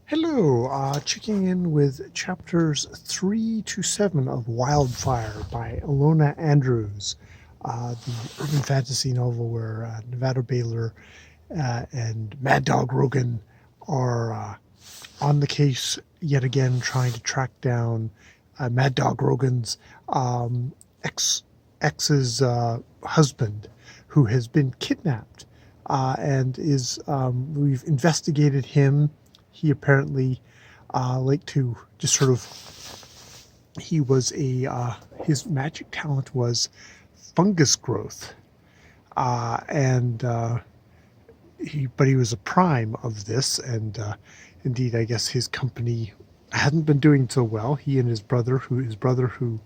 Hello, checking in with chapters 3 to 7 of Wildfire by Alona Andrews, the urban fantasy novel where Nevada Baylor and Mad Dog Rogan are on the case yet again, trying to track down Mad Dog Rogan's um, ex ex's husband, who has been kidnapped, and is we've investigated him. He apparently liked to just sort of he was a his magic talent was fungus growth, and he was a prime of this, and indeed, I guess his company hadn't been doing so well. He and his brother who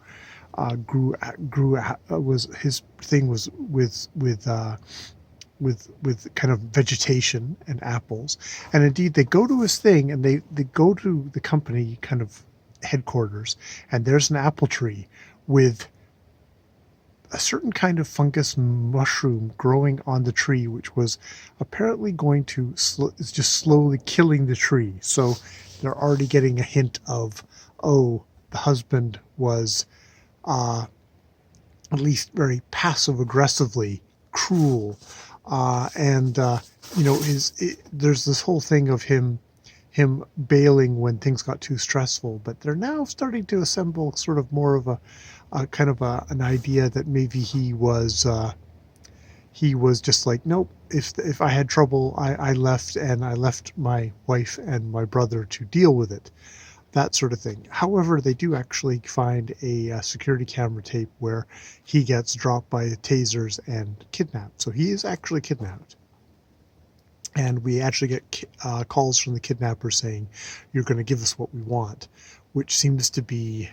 was his thing was with kind of vegetation and apples, and indeed they go to his thing, and they go to the company kind of headquarters, and there's an apple tree with a certain kind of fungus mushroom growing on the tree, which was apparently going to just slowly killing the tree. So they're already getting a hint of, oh, the husband was at least very passive aggressively cruel, and there's this whole thing of him bailing when things got too stressful, but they're now starting to assemble sort of more of a kind of an idea that maybe he was just like, nope, if I had trouble, I left, and I left my wife and my brother to deal with it, that sort of thing. However, they do actually find a security camera tape where he gets dropped by tasers and kidnapped. So he is actually kidnapped. And we actually get calls from the kidnapper saying, you're going to give us what we want, which seems to be,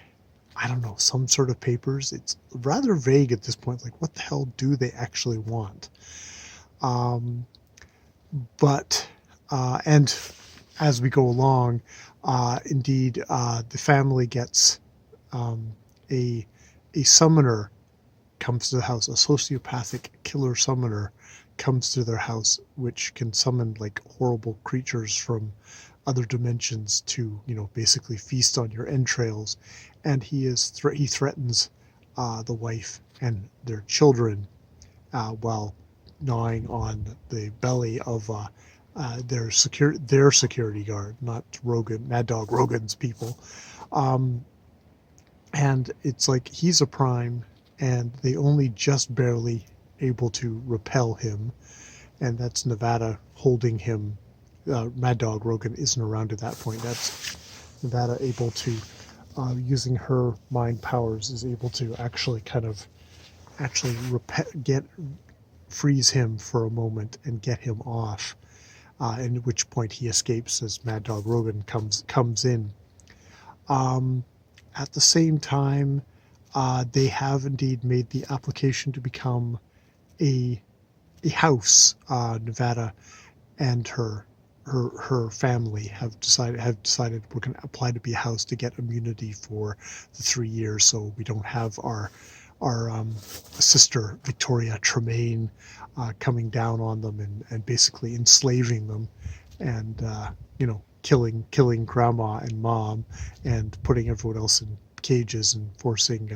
I don't know, some sort of papers. It's rather vague at this point. Like, what the hell do they actually want? Um, but, and as we go along, indeed, the family gets um, a, a summoner comes to the house, a sociopathic killer summoner comes to their house, which can summon like horrible creatures from other dimensions to, basically feast on your entrails. And he threatens the wife and their children while gnawing on the belly of their security guard, not Mad Dog Rogan's people. Um, and it's like he's a prime, and they only just barely able to repel him, and that's Nevada holding him. Mad Dog Rogan isn't around at that point. That's Nevada able to, using her mind powers, is able to actually kind of get freeze him for a moment and get him off. And at which point he escapes as Mad Dog Rogan comes in. Um, at the same time, they have indeed made the application to become a house. Nevada and her family have decided we're going to apply to be a house to get immunity for the 3 years, so we don't have our sister Victoria Tremaine coming down on them and basically enslaving them, and killing grandma and mom, and putting everyone else in cages, and forcing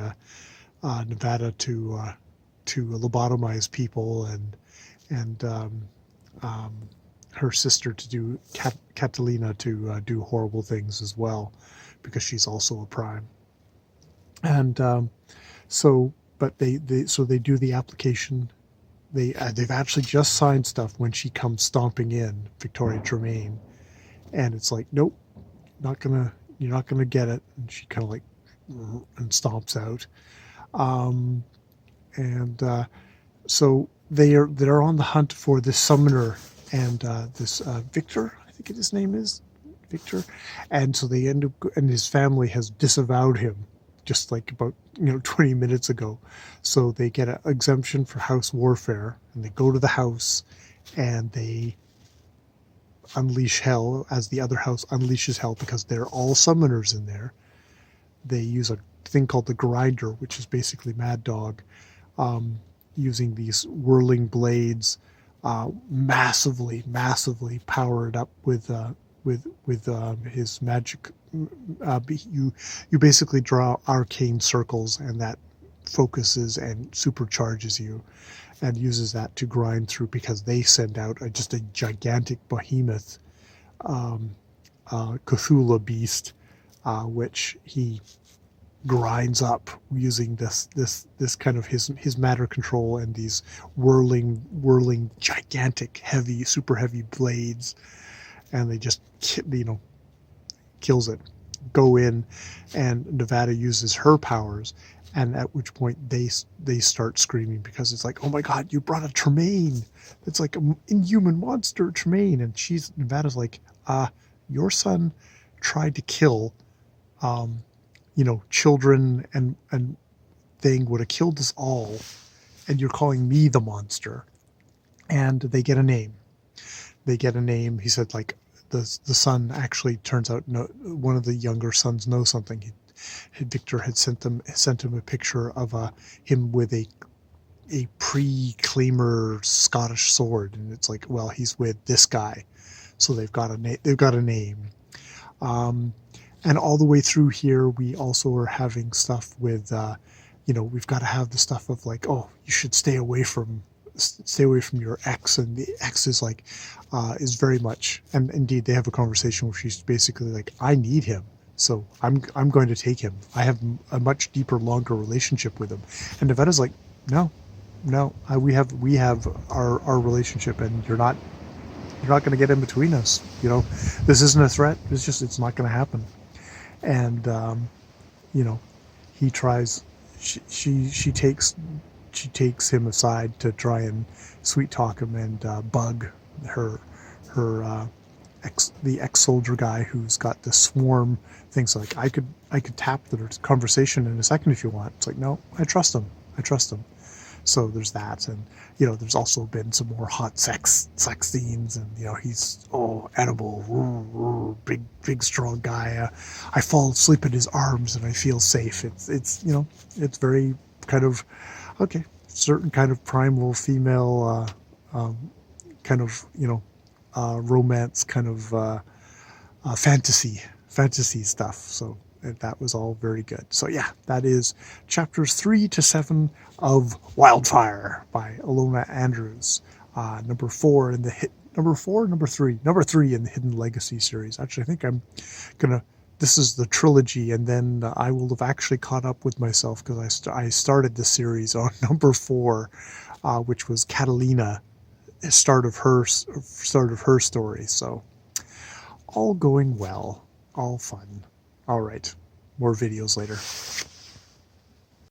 Nevada to lobotomize people, and um, her sister to do Catalina to do horrible things as well, because she's also a prime. And but they do the application. They've actually just signed stuff when she comes stomping in, Victoria Tremaine, and it's like, nope, you're not gonna get it. And she kind of like and stomps out. Um, and So they're on the hunt for this summoner, and this Victor, I think his name is Victor, and so they end up, and his family has disavowed him just like about 20 minutes ago. So they get an exemption for house warfare, and they go to the house, and they unleash hell as the other house unleashes hell, because they're all summoners in there. They use a thing called the grinder, which is basically Mad Dog, using these whirling blades, massively powered up with his magic. You basically draw arcane circles, and that focuses and supercharges you, and uses that to grind through, because they send out just a gigantic behemoth, Cthulhu beast, which he grinds up using this kind of his matter control and these whirling gigantic super heavy blades, and they just kills it. Go in, and Nevada uses her powers, and at which point they start screaming, because it's like, oh my god, you brought a Tremaine. It's like an inhuman monster, Tremaine. And Nevada's like, your son tried to kill children, and thing would have killed us all, and you're calling me the monster. And they get a name. He said, like, the son actually turns out, one of the younger sons knows something. Victor had sent him a picture of him with a pre-Claimer Scottish sword, and it's like, well, he's with this guy, so they've got a name. And all the way through here, we also are having stuff with, we've got to have the stuff of like, oh, you should stay away from your ex, and the ex is like, is very much, and indeed they have a conversation where she's basically like, I need him, so I'm going to take him. I have a much deeper, longer relationship with him. And Nevada's like, no, we have our relationship, and you're not going to get in between us. This isn't a threat. It's not going to happen. And he tries. She takes him aside to try and sweet talk him, and bug the ex-soldier guy who's got the swarm thing. So like, I could tap the conversation in a second if you want. It's like, no, I trust him. So there's that, and there's also been some more hot sex scenes, and he's edible, big strong guy. I fall asleep in his arms and I feel safe. It's very kind of okay, certain kind of primal female kind of romance kind of fantasy stuff. So that was all very good. So yeah, that is chapters 3 to 7 of Wldfr by Ilona Andrews. Number 3 in the Hidden Legacy series. Actually, I think this is the trilogy, and then I will have actually caught up with myself, because I started the series on number 4, which was Catalina, start of her story. So all going well, all fun. All right, more videos later.